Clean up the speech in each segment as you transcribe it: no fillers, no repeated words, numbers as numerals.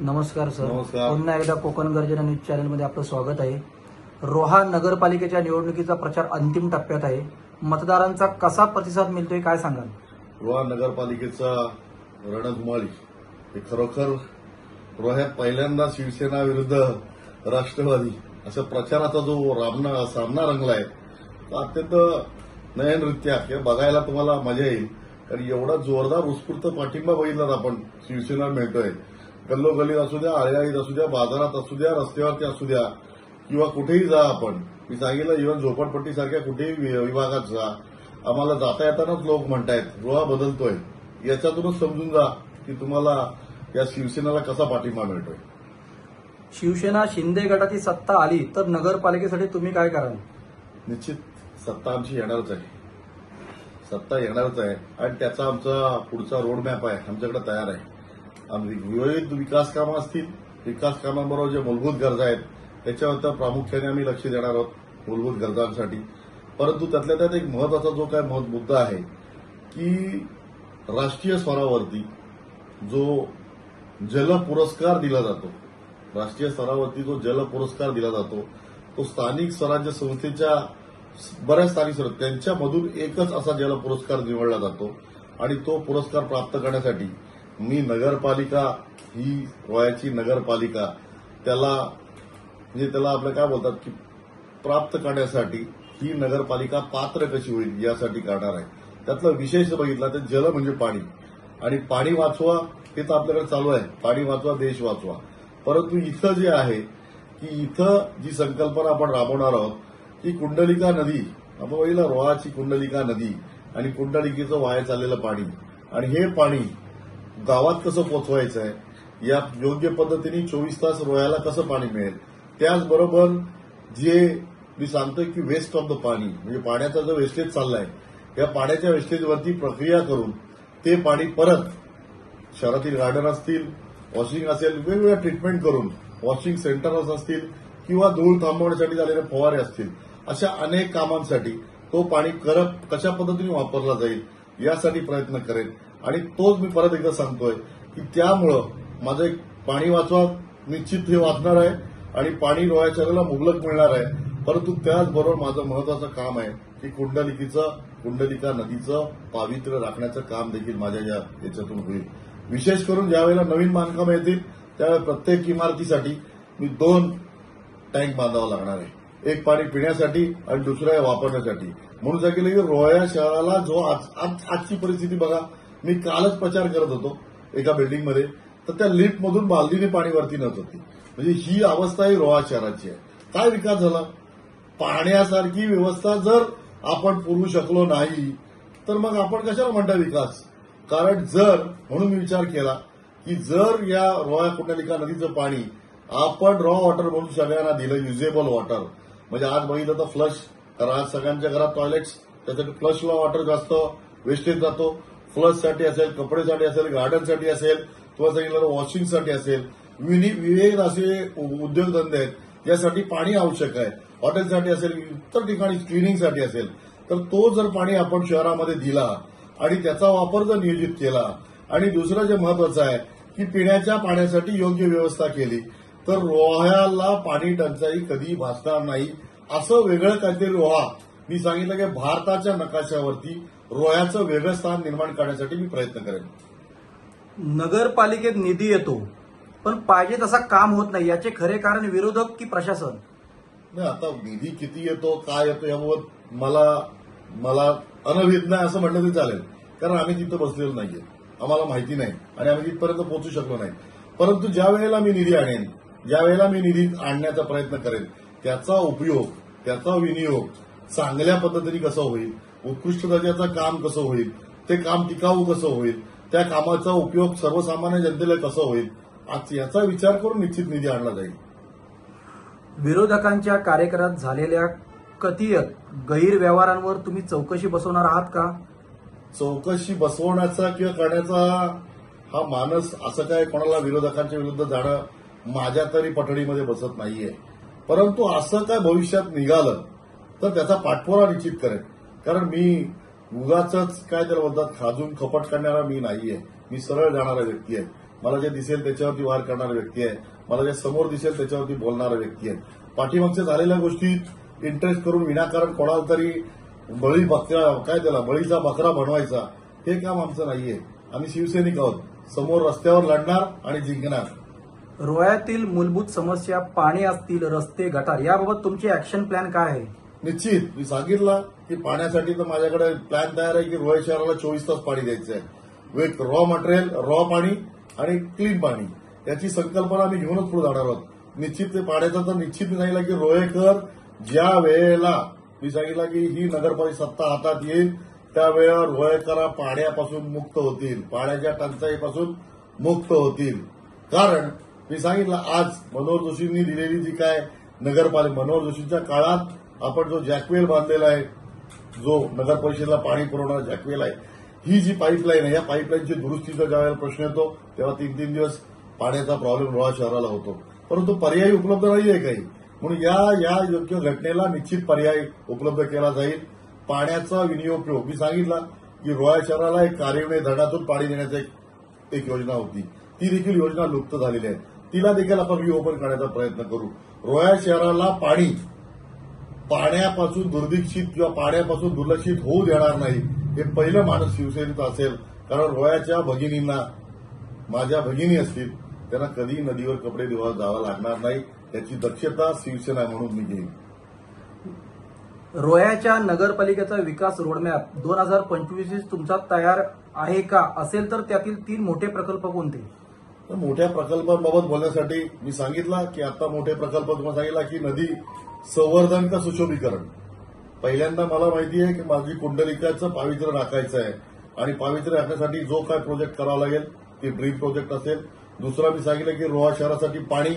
नमस्कार सर. नमस्कार. पुन्हा एकदा कोकण गर्जना न्यूज चॅनलमध्ये आपलं स्वागत आहे. रोहा नगरपालिकेच्या निवडणुकीचा प्रचार अंतिम टप्प्यात आहे. मतदारांचा कसा प्रतिसाद मिळतोय काय सांगाल? रोहा नगरपालिकेचा रणधुमाळी हे खरोखर रोह्यात पहिल्यांदा शिवसेना विरुद्ध राष्ट्रवादी असं प्रचाराचा जो सामना रंगलाय तो अत्यंत नयननृत्य हे बघायला तुम्हाला मजा येईल. कारण एवढा जोरदार उत्स्फूर्त पाठिंबा बघितला आपण शिवसेना मिळतोय. गल्लोगल्लीत असू द्या, आळ्याळीत असू द्या, बाजारात असू द्या, रस्त्यावरती असू द्या किंवा कुठेही जा आपण. मी सांगितलं इव्हन झोपडपट्टीसारख्या कुठेही विभागात जा, आम्हाला जाता येतानाच लोक म्हणतायत रोहा बदलतोय. याच्यातूनच समजून जा की तुम्हाला या शिवसेनेला कसा पाठिंबा मिळतोय. शिवसेना शिंदे गटाची सत्ता आली तर नगरपालिकेसाठी तुम्ही काय कराल? निश्चित सत्ता आमची येणारच आहे. सत्ता येणारच आहे आणि त्याचा आमचा पुढचा रोडमॅप आहे आमच्याकडे तयार आहे. आम्ही विविध विकास कामं असतील, विकास कामांबरोबर जे मूलभूत गरजा आहेत त्याच्यावर तर प्रामुख्याने आम्ही लक्ष देणार आहोत मूलभूत गरजांसाठी. परंतु त्यातल्या त्यात एक महत्वाचा जो काय मुद्दा आहे की राष्ट्रीय स्तरावरती जो जल पुरस्कार दिला जातो, राष्ट्रीय स्तरावरती जो जल पुरस्कार दिला जातो तो स्थानिक स्वराज्य संस्थेच्या बऱ्याच स्थानिक स्वराज्य त्यांच्यामधून एकच असा जल पुरस्कार निवडला जातो. आणि तो पुरस्कार प्राप्त करण्यासाठी मी नगरपालिका ही रोह्याची नगरपालिका त्याला आपलं काय बोलतात की प्राप्त करण्यासाठी ही नगरपालिका पात्र कशी होईल यासाठी करणार आहे. त्यातला विशेष बघितला तर जल म्हणजे पाणी आणि पाणी वाचवा हे तर आपल्याकडे चालू आहे. पाणी वाचवा देश वाचवा. परंतु इथं जे आहे की इथं जी संकल्पना आपण राबवणार आहोत की कुंडलिका नदी, आपण बघितलं रोहाची कुंडलिका नदी आणि कुंडलिकेचं वाया चाललेलं पाणी आणि हे पाणी गावात कसं पोचवायचं आहे, या योग्य पद्धतीने 24 तास रोह्याला कसं पाणी मिळेल. त्याचबरोबर जे मी सांगतोय की वेस्ट ऑफ द पाणी म्हणजे पाण्याचा जो वेस्टेज चाललाय या पाण्याच्या वेस्टेजवरती प्रक्रिया करून ते पाणी परत शहरातील गार्डन असतील, वॉशिंग असेल, वेगवेगळ्या ट्रीटमेंट करून वॉशिंग सेंटर्स असतील किंवा धूळ थांबवण्यासाठी झालेले फवारे असतील, अशा अनेक कामांसाठी तो पाणी कशा पद्धतीने वापरला जाईल यासाठी प्रयत्न करेन. आणि तोच मी परत एकदा सांगतोय की त्यामुळं माझं एक पाणी वाचवा निश्चित हे वाचणार आहे आणि पाणी रोह्या शहराला मुबलक मिळणार आहे. परंतु त्याचबरोबर माझं महत्वाचं काम आहे की कुंडलिका नदीचं पावित्र्य राखण्याचं काम देखील माझ्या याच्यातून होईल. विशेष करून ज्यावेळेला नवीन बांधकामं येतील त्यावेळेला प्रत्येक इमारतीसाठी मी 2 टँक बांधावं लागणार आहे. एक पाणी पिण्यासाठी आणि दुसरं वापरण्यासाठी. म्हणून सांगितलं की रोह्या शहराला जो आजची परिस्थिती बघा, मी कालच प्रचार करत होतो एका बिल्डिंगमध्ये तर त्या लिफ्टमधून बालदीने पाणी वरती नेत होती. म्हणजे ही अवस्था ही रोहा शहराची आहे. काय विकास झाला? पाण्यासारखी व्यवस्था जर आपण पुरवू शकलो नाही तर मग आपण कशाला म्हणता विकास? कारण म्हणून मी विचार केला की जर या रोहा कुंडलिका नदीचं पाणी आपण रॉ वॉटर म्हणून सगळ्यांना दिलं, युजेबल वॉटर, म्हणजे आज बघितलं तर फ्लश, कारण आज सगळ्यांच्या घरात टॉयलेट्स, त्यासाठी फ्लशला वॉटर जास्त वेस्टेज जातो. फ्लशसाठी असेल, कपडेसाठी असेल, गार्डनसाठी असेल, किंवा सांगितलं वॉशिंगसाठी असेल, विविध असे उद्योगधंदे आहेत ज्यासाठी पाणी आवश्यक आहे. हॉटेलसाठी असेल, इतर ठिकाणी क्लिनिंगसाठी असेल, तर तो जर पाणी आपण शहरामध्ये दिला आणि त्याचा वापर जर नियोजित केला आणि दुसरं जे महत्वाचं आहे की पिण्याच्या पाण्यासाठी योग्य व्यवस्था केली तर रोह्याला पाणी टंचाई कधी भासणार नाही. असं वेगळं काहीतरी रोहा, मी सांगितलं की भारताच्या नकाशावरती रोह्याचं वेगळं स्थान निर्माण करण्यासाठी मी प्रयत्न करेन. नगरपालिकेत निधी येतो पण पाहिजे तसा काम होत नाही, याचे खरे कारण विरोधक की प्रशासन? नाही, आता निधी किती येतो काय येतो याबाबत मला अनभिज्ञ आहे असं म्हटलं तरी चालेल. कारण आम्ही तिथं बसलेलो नाहीये, आम्हाला माहिती नाही आणि आम्ही तिथपर्यंत पोहोचू शकलो नाही. परंतु ज्या वेळेला मी निधी आणेन, ज्या वेळेला मी निधी आणण्याचा प्रयत्न करेन, त्याचा उपयोग, त्याचा विनियोग चांगल्या पद्धतीने कसं होईल, उत्कृष्ट दर्जाचं काम कसं होईल, ते काम टिकाऊ कसं होईल, त्या कामाचा उपयोग सर्वसामान्य जनतेला कसं होईल, आज याचा विचार करून निश्चित निधी आणला जाईल. विरोधकांच्या कार्यक्रमात झालेल्या कथित गैरव्यवहारांवर तुम्ही चौकशी बसवणार आहात का? चौकशी बसवण्याचा किंवा करण्याचा हा मानस असं काय कोणाला विरोधकांच्या विरुद्ध जाणं माझ्या तरी पठडीमध्ये बसत नाहीये. परंतु असं काय भविष्यात निघालं तर त्याचा पाठपुरावा निश्चित करेन. कारण मी उगाच काय त्याला बोलतात खाजून खपट करणारा मी नाहीये. मी सरळ जाणारा व्यक्ती आहे. मला जे दिसेल त्याच्यावरती वार करणारा व्यक्ती आहे, मला जे समोर दिसेल त्याच्यावरती बोलणारा व्यक्ती आहे. पाठीमागच्या झालेल्या गोष्टीत इंटरेस्ट करून विनाकारण कोणाला तरी बळीचा बकरा बनवायचा, हे काम आमचं नाहीये. आम्ही शिवसैनिक आहोत, समोर रस्त्यावर लढणार आणि जिंकणार. रोह्यातील मूलभूत समस्या पाणी असतील, रस्ते, गटार याबाबत तुमची ऍक्शन प्लॅन काय आहे? निश्चित मी सांगितलं की पाण्यासाठी तर माझ्याकडे प्लॅन तयार आहे की रोह्या शहराला 24 तास पाणी द्यायचं आहे. विथ रॉ मटेरियल, रॉ पाणी आणि क्लीन पाणी, याची संकल्पना आम्ही घेऊनच पुढे जाणार आहोत. निश्चित ते पाण्याचं तर निश्चित मी सांगितलं की रोहेकर ज्या वेळेला मी सांगितलं की ही नगरपालिका सत्ता हातात येईल त्यावेळेला रोहेकरा पाण्यापासून मुक्त होतील, पाण्याच्या टंचाईपासून मुक्त होतील. कारण मी सांगितलं आज मनोहर जोशींनी दिलेली जी काय नगरपालिका, मनोहर जोशींच्या काळात आपण जो जॅकवेल बांधलेला आहे, जो नगर परिषदेला पाणी पुरवणारा जॅकवेल आहे, ही जी पाईपलाईन आहे, या पाईपलाईनची दुरुस्तीचा ज्यावेळेला प्रश्न येतो तेव्हा 3-3 दिवस पाण्याचा प्रॉब्लेम रोहा शहराला होतो. परंतु पर्याय उपलब्ध नाहीये काही, म्हणून या योग्य घटनेला निश्चित पर्याय उपलब्ध केला जाईल. पाण्याचा विनियोग मी सांगितलं की रोहा शहराला एक कार्यवणे धरणातून पाणी देण्याची एक योजना होती, ती देखील योजना लुप्त झालेली आहे. तिला देखील आपण रिओपन करण्याचा प्रयत्न करू. रोहा शहराला पाण्यापासून दुर्दीक्षित किंवा पाण्यापासून दुर्लक्षित होऊ देणार नाही, हे पहिलं माणूस शिवसेनेचं असेल. कारण रोह्याच्या भगिनींना, माझ्या भगिनी असतील, त्यांना कधी नदीवर कपडे धुवायला जावं लागणार नाही, याची दक्षता शिवसेना म्हणून मी घेईन. रोह्याच्या नगरपालिकेचा विकास रोडमॅप 2025 तुमचा तयार आहे का? असेल तर त्यातील 3 मोठे प्रकल्प कोणते? तर मोठ्या प्रकल्पांबाबत बोलण्यासाठी मी सांगितलं की आता मोठे प्रकल्प तुम्हाला सांगितला की नदी संवर्धन का सुशोभीकरण. पहिल्यांदा मला माहिती आहे की माझी कुंडलिकाचं पावित्र्य राखायचं आहे आणि पावित्र्य राखण्यासाठी जो काय प्रोजेक्ट करावा लागेल ते ड्रीम प्रोजेक्ट असेल. दुसरा मी सांगितलं की रोहा शहरासाठी पाणी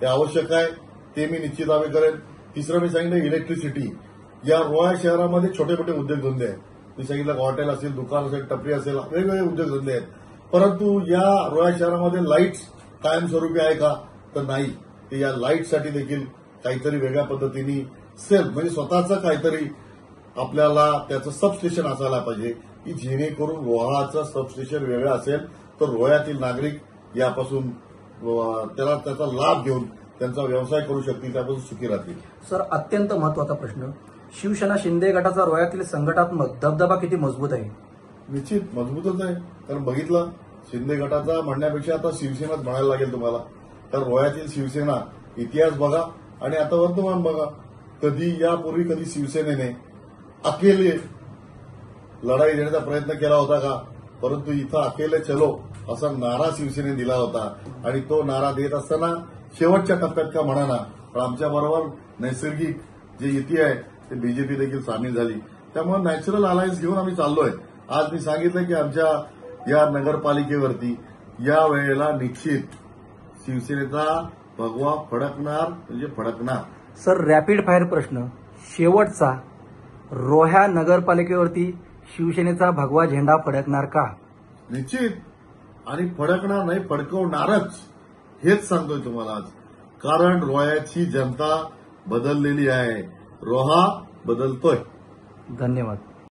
हे आवश्यक आहे, ते मी निश्चित हवे करेन. तिसरं मी सांगितलं इलेक्ट्रिसिटी. या रोहा शहरामध्ये छोटे मोठे उद्योगधंदे आहेत, मी सांगितलं हॉटेल असेल, दुकान असेल, टपरी असेल, वेगवेगळे उद्योगधंदे आहेत. परंतु या रोहा शहरामध्ये लाईट्स कायमस्वरूपी आहे का? तर नाही. ते या लाईटसाठी देखील काहीतरी वेगळ्या पद्धतीने सेल्फ म्हणजे स्वतःचं काहीतरी आपल्याला त्याचं सबस्टेशन असायला पाहिजे की जेणेकरून रोहाचं सबस्टेशन वेगळं असेल तर रोह्यातील नागरिक यापासून त्याचा लाभ घेऊन त्यांचा व्यवसाय करू शकतील, त्यापासून सुखी राहतील. सर, अत्यंत महत्वाचा प्रश्न, शिवसेना शिंदे गटाचा रोह्यातील संघटनात्मक दबदबा किती मजबूत आहे? निश्चित मजबूतच आहे. कारण बघितलं, शिंदे गटाचा म्हणण्यापेक्षा आता शिवसेनाच म्हणायला लागेल तुम्हाला. कारण रोह्यातील शिवसेना इतिहास बघा आणि आता वर्तमान बघा. यापूर्वी कधी शिवसेनेने अकेले लढाई देण्याचा प्रयत्न केला होता का? परंतु इथं अकेले चलो असा नारा शिवसेनेने दिला होता आणि तो नारा देत असताना शेवटच्या टप्प्यात का म्हणा, पण आमच्याबरोबर नैसर्गिक जे युती आहे ते बीजेपी देखील सामील झाली. त्यामुळे नॅचरल अलायन्स घेऊन आम्ही चाललोय. आज मी सांगितलं की आमच्या या नगरपालिकेवरती या वेळेला निश्चित शिवसेनेचा भगवा फडकणार म्हणजे फडकणार. सर, रॅपिड फायर प्रश्न शेवटचा, रोहा नगरपालिकेवरती शिवसेनेचा भगवा झेंडा फडकणार का? निश्चित, आणि फडकणार नाही, फडकवणारच, हेच सांगतोय तुम्हाला आज. कारण रोह्याची जनता बदललेली आहे, रोहा बदलतोय. धन्यवाद.